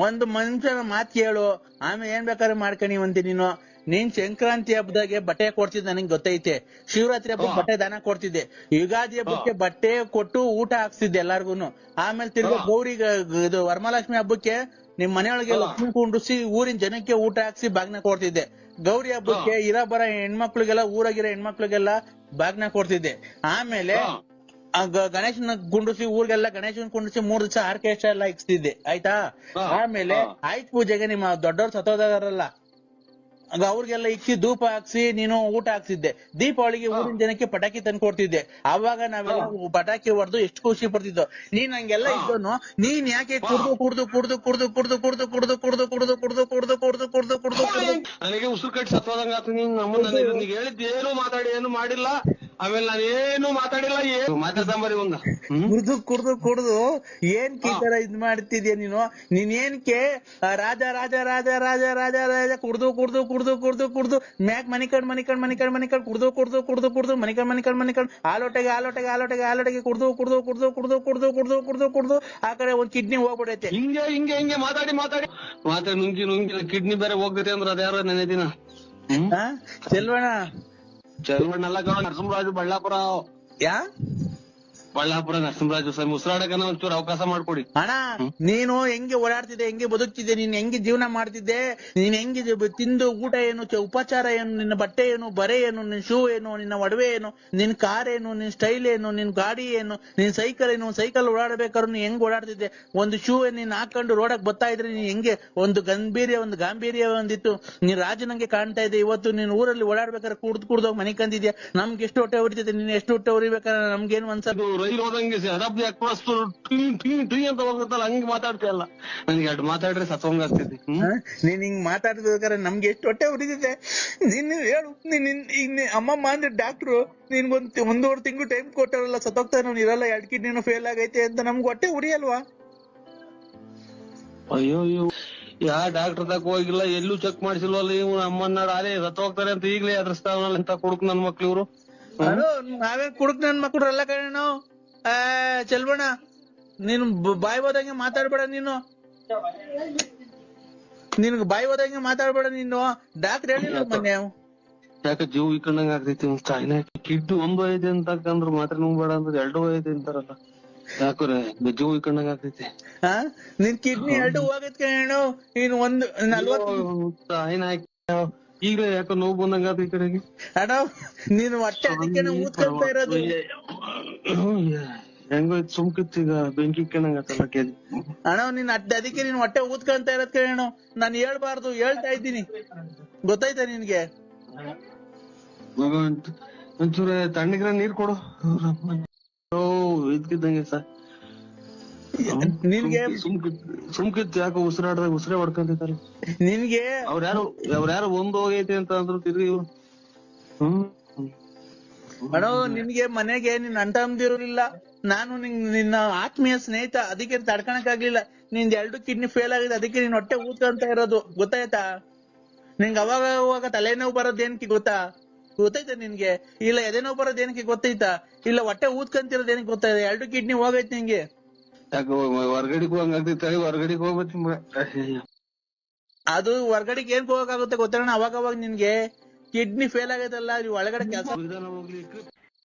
ಒಂದು ಮನುಷ್ಯನ ಮಾತ್ ಕೇಳು, ಆಮೇಲೆ ಏನ್ ಬೇಕಾದ್ರೆ ಮಾಡ್ಕೊಂಡಿವಂತೆ ನೀನು. ನೀನ್ ಸಂಕ್ರಾಂತಿ ಹಬ್ಬದಾಗೆ ಬಟ್ಟೆ ಕೊಡ್ತಿದ್ದೆ ನನಗೆ ಗೊತ್ತೈತೆ. ಶಿವರಾತ್ರಿ ಹಬ್ಬಕ್ಕೆ ಬಟ್ಟೆ ದಾನ ಕೊಡ್ತಿದ್ದೆ. ಯುಗಾದಿ ಹಬ್ಬಕ್ಕೆ ಬಟ್ಟೆ ಕೊಟ್ಟು ಊಟ ಹಾಕ್ಸಿದ್ದೆ ಎಲ್ಲಾರ್ಗುನು. ಆಮೇಲೆ ತಿರ್ಗಾ ಗೌರಿಗೆ ಇದು ವರಮಹಾಲಕ್ಷ್ಮಿ ಹಬ್ಬಕ್ಕೆ ನಿಮ್ ಮನೆಯೊಳಗೆ ಲಕ್ಷ್ಮಿ ಕುಂಡ್ರಿಸಿ ಊರಿನ ಜನಕ್ಕೆ ಊಟ ಹಾಕ್ಸಿ ಬಾಗ್ನ ಕೊಡ್ತಿದ್ದೆ. ಗೌರಿ ಹಬ್ಬಕ್ಕೆ ಬರ ಹೆಣ್ಮಕ್ಳಿಗೆಲ್ಲ, ಊರಾಗಿರೋ ಹೆಣ್ಮಕ್ಳಿಗೆಲ್ಲ ಬಾಗ್ನ ಕೊಡ್ತಿದ್ದೆ. ಆಮೇಲೆ ಗಣೇಶನ ಕುಂಡ್ರಿಸಿ ಊರಿಗೆಲ್ಲ ಗಣೇಶನ್ ಕುಂಡ್ರಿಸಿ 3 ದಿವಸ ಆರ್ಕೆಸ್ಟ್ರಾ ಎಲ್ಲ ಇಕ್ಸ್ತಿದ್ದೆ. ಆಯ್ತಾ? ಆಮೇಲೆ ಆಯ್ತು ಪೂಜೆಗೆ ನಿಮ್ಮ ದೊಡ್ಡವ್ರು ಸತ್ತೋದಾರಲ್ಲ ಅವ್ರಿಗೆಲ್ಲ ಇಕ್ಕಿ ಧೂಪ ಹಾಕ್ಸಿ ನೀನು ಊಟ ಹಾಕ್ಸಿದ್ದೆ. ದೀಪಾವಳಿಗೆ ಊರಿನ ಜನಕ್ಕೆ ಪಟಾಕಿ ತಂದು ಕೊಡ್ತಿದ್ದೆ. ಅವಾಗ ನಾವೆಲ್ಲ ಪಟಾಕಿ ಹೊಡೆದು ಎಷ್ಟು ಖುಷಿ ಪಡ್ತಿದ್ದೋ. ನೀನ್ ಹಂಗೆಲ್ಲ ಇದ್ದೋನು ನೀನ್ ಯಾಕೆ ನನಗೆ ಉಸಿರು ಕಟ್ಟಿ ಸತ್ತೋದಂಗ ಆತು. ನೀನ್ ನಮ್ಮನ್ನ ಹೇಳಿದ್ದು ಏನು ಮಾತಾಡಿ ಏನು ಮಾಡಿಲ್ಲ. ಆಮೇಲೆ ನಾನೇನು ಮಾತಾಡಿಲ್ಲ, ಏನು ಮಾತಾಡ್ಸಂಬರಿ ಒಂದ ಕುಡ್ದು ಏನ್ ಈ ತರ ಇದ್ ಮಾಡ್ತಿದ್ಯಾ ನೀನು? ನೀನ್ ಏನ್ಕೆ ರಾಜ ರಾಜ ರಾಜ ರಾಜ ರಾಜ ರಾಜ ಕುಡ್ದು ಮ್ಯಾಕ್ ಮನಿಕಂಡ್ ಕುಡ್ದು ಮನಿಕಂಡ್ ಆಲೋಟೆಗೆ ಕುಡ್ದು ಆ ಕಡೆ ಒಂದ್ ಕಿಡ್ನಿ ಹೋಗ್ಬಿಡೈತೆ. ಹಿಂಗೆ ಮಾತಾಡಿ ನುಂಗಿ ಕಿಡ್ನಿ ಬೇರೆ ಹೋಗ್ತೈತೆ ಅಂದ್ರೆ ಅದ್ಯಾರೋ ನೆನೆ ದಿನ. ಚೆಲ್ವಣ್ಣ ಅಲ್ಲ ನರಸಿಂಹರಾಜು ಬಳ್ಳಾಪುರ ನರಸಿಂಹರಾಜು ಸರ್ ಉಸಿರಾಡಕನ ಒಂಚೂರು ಅವಕಾಶ ಮಾಡ್ಕೊಡಿ. ಅಣ್ಣ ನೀನು ಹೆಂಗೆ ಓಡಾಡ್ತಿದ್ದೆ, ಹೆಂಗೆ ಬದುಕ್ತಿದ್ದೆ, ನೀನ್ ಹೆಂಗೆ ಜೀವನ ಮಾಡ್ತಿದ್ದೆ, ನೀನ್ ಹೆಂಗೆ ತಿಂದು ಊಟ ಏನು, ಉಪಚಾರ ಏನು, ನಿನ್ನ ಬಟ್ಟೆ ಏನು, ಬರೆ ಏನು, ನಿನ್ ಶೂ ಏನು, ನಿನ್ನ ಒಡವೆ ಏನು, ನಿನ್ ಕಾರ್ ಏನು, ನಿನ್ ಸ್ಟೈಲ್ ಏನು, ನಿನ್ ಗಾಡಿ ಏನು, ನಿನ್ ಸೈಕಲ್ ಏನು, ಸೈಕಲ್ ಓಡಾಡ್ಬೇಕಾದ್ರು ನೀನ್ ಹೆಂಗ್ ಓಡಾಡ್ತಿದ್ದೆ, ಒಂದು ಶೂ ನೀನ್ ಹಾಕೊಂಡು ರೋಡಕ್ ಬರ್ತಾ ಇದ್ರೆ ನೀನ್ ಹೆಂಗೆ ಒಂದು ಗಾಂಭೀರ್ಯ ಒಂದಿತ್ತು. ನೀನ್ ರಾಜನಂಗೆ ಕಾಣ್ತಾ ಇದ್ದೆ. ಇವತ್ತು ನೀನ್ ಊರಲ್ಲಿ ಓಡಾಡ್ಬೇಕಾದ್ರೆ ಕುಡ್ದೋಗ್ ಮನೆ ಕಂದಿದ್ಯಾ. ನಮ್ಗೆ ಎಷ್ಟು ಹೊಟ್ಟೆ ಹೊಡಿತೈತೆ, ನೀನ್ ಎಷ್ಟು ಹೊಟ್ಟೆ ಹೊಡಿಬೇಕಾದ್ರೆ ನಮ್ಗೇನು ಅನ್ಸದು. ರೈಲ್ ಹೋದಂಗೆ ಅಂತ ಹೋಗುತ್ತಲ್ಲ ಹಂಗೆ ಮಾತಾಡ್ತೀಯಲ್ಲ. ನನ್ಗೆ ಎರಡು ಮಾತಾಡ್ರೆ ಸತ್ವಂಗ ಆಗ್ತೈತಿ. ನೀನ್ ಹಿಂಗ್ ಮಾತಾಡ್ಬೇಕಾದ್ರೆ ನಮ್ಗೆ ಎಷ್ಟು ಹೊಟ್ಟೆ ಹೊಡಿತೈತೆ. ನೀನ್ ಹೇಳು, ನೀನ್ ಅಮ್ಮಮ್ಮ ಅಂದ್ರೆ ಡಾಕ್ಟ್ರು ನಿನ್ಗೊಂದ್ 1.5 ತಿಂಗಳು ಟೈಮ್ ಕೊಟ್ಟಾರಲ್ಲ, ಸತ್ತೋಗ್ತಾನೆ ಅವ್ನು ಇರಲ್ಲ, 2 ಕಿಡ್ನಿನೂ ಫೇಲ್ ಆಗೈತೆ ಅಂತ ನಮ್ಗೆ ಹೊಟ್ಟೆ ಉರಿಯಲ್ವಾ? ಅಯ್ಯೋ ಯಾ ಡಾಕ್ಟರ್ ತಕ ಹೋಗಿಲ್ಲ, ಎಲ್ಲೂ ಚೆಕ್ ಮಾಡಿಸಿಲ್ವಲ್ಲ. ಇವ್ನು ಅಮ್ಮನ್ನ ಅದೇ ಸತ್ತೋಗ್ತಾರೆ ಅಂತ ಈಗಲೇ ಅದ್ರಸ್ತಾವಲ್ಲ ಅಂತ ಕುಡುಕ್ ನನ್ ಮಕ್ಳು ಇವ್ರು. ನಾವೇ ಕುಡುಕ್ ನನ್ ಮಕ್ಳು ಎಲ್ಲ ಕಣ. ಚೆಲ್ವಣ್ಣ ನೀನು ಬಾಯಿ ಹೋದಂಗೆ ಮಾತಾಡ್ಬೇಡ. ನಿನ್ಗೆ ಬಾಯಿ ಹೋದಂಗೆ ಮಾತಾಡ್ಬೇಡ ನೀನು. ಡಾಕ್ಟರ್ ಹೇಳಿಲ್ಲ ಮೊನ್ನೆ. ಯಾಕೆ ಜೀವ ಇಕ್ಕಂಡಂಗ ಆಗ್ತೈತಿ. ಚಾಯ್ನಾ ಕಿಡ್ನಿ 1 ಐತೆ ಅಂತಂದ್ರ ಮಾತ್ರ ನುಂಗ್ಬೇಡ ಅಂದ್ರೆ 2 ಐತೆ ಅಂತಾರಲ್ಲ. ಯಾಕ್ರೆ ಜೀವ ಇಕ್ಕಂಡಂಗ ಆಗ್ತೈತಿ. ನಿನ್ ಕಿಡ್ನಿ 2 ಹೋಗತ್ ಕಣು. ನೀನ್ 40 ಈಗಲೇ ಯಾಕೋ ನೋವು ಬಂದಂಗ ಈ ಕಡೆಗೆ. ಅಣ್ಣ ನೀನು ಹೊಟ್ಟೆ ಅದಕ್ಕೆ ಊದ್ಕೊಂತ ಇರೋದು. ಹೆಂಗೋ ಸುಮ್ಕಿತ್ತು ಈಗ ಬೆಂಕಿ ಇಕ್ಕಂಡಂಗ ಆತಲ್ಲ ಕೇಳಿ. ಅಣ್ಣ ನೀನ್ ಅದಕ್ಕೆ ನೀನ್ ಹೊಟ್ಟೆ ಊದ್ಕೊಂತ ಇರೋದ್ ಕೇಳೋಣ. ನಾನು ಹೇಳ್ಬಾರ್ದು, ಹೇಳ್ತಾ ಇದ್ದೀನಿ. ಗೊತ್ತಾಯ್ತಾ ನಿನ್ಗೆ? ಒಂಚೂರು ತಣ್ಣಗಿರ ನೀರ್ ಕೊಡು. ಇದ್ಕಿದ್ದಂಗೆ ಸರ್ ನಿನ್ಗೆ ಸುಮ್ಕಿತ್ತು ಯಾಕೋ ಉಸಿರೇ ಹೊಡ್ಕೊಂತಿದ್ದಾರೆ. ನಿನ್ಗೆ ಅವ್ರ್ಯಾರು 1 ಹೋಗೈತೆ ಅಂತ ಅಂದ್ರು ತಿರ್ಗಿ ಇವ್ರು. ಅಣ್ಣ ನಿನ್ಗೆ ಮನೆಗೆ ನಿನ್ ಅಂಟಂದಿರಲಿಲ್ಲ. ನಾನು ನಿನ್ನ ಆತ್ಮೀಯ ಸ್ನೇಹಿತ, ಅದಕ್ಕೆ ತಡ್ಕಣಕ್ ಆಗ್ಲಿಲ್ಲ. ನಿಂದ್ 2 ಕಿಡ್ನಿ ಫೇಲ್ ಆಗಿದೆ, ಅದಕ್ಕೆ ನೀನ್ ಹೊಟ್ಟೆ ಊದ್ಕೊಂತ ಇರೋದು. ಗೊತ್ತಾಯ್ತಾ? ನಿನ್ಗೆ ಅವಾಗ ತಲೆನೋವು ಬರೋದೇನಕ್ಕೆ ಗೊತ್ತಾಯ್ತಾ ನಿನ್ಗೆ? ಇಲ್ಲ ಎದೆನೋವು ಬರೋದೇನಕ್ಕೆ ಗೊತ್ತೈತಾ? ಇಲ್ಲ ಹೊಟ್ಟೆ ಊದ್ಕೊಂತಿರೋದ್ ಏನಕ್ಕೆ ಗೊತ್ತಾಯ್ತಾ? 2 ಕಿಡ್ನಿ ಹೋಗೈತೆ ನಿಂಗೆ. ಯಾಕೆ ಹೊರ್ಗಡೆಗೆ ಹೋಗಂಗಾಗ್ತೈತೆ? ಹೊರ್ಗಡೆಗೆ ಹೋಗ್ಬೇಕು. ಅದು ಹೊರ್ಗಡೆಗೆ ಏನ್ ಹೋಗಕ್ಕಾಗುತ್ತೆ ಗೊತ್ತಣ್ಣ? ಅವಾಗ ನಿನ್ಗೆ ಕಿಡ್ನಿ ಫೇಲ್ ಆಗೈತಲ್ಲ, ಒಳಗಡೆ ಕೆಲಸ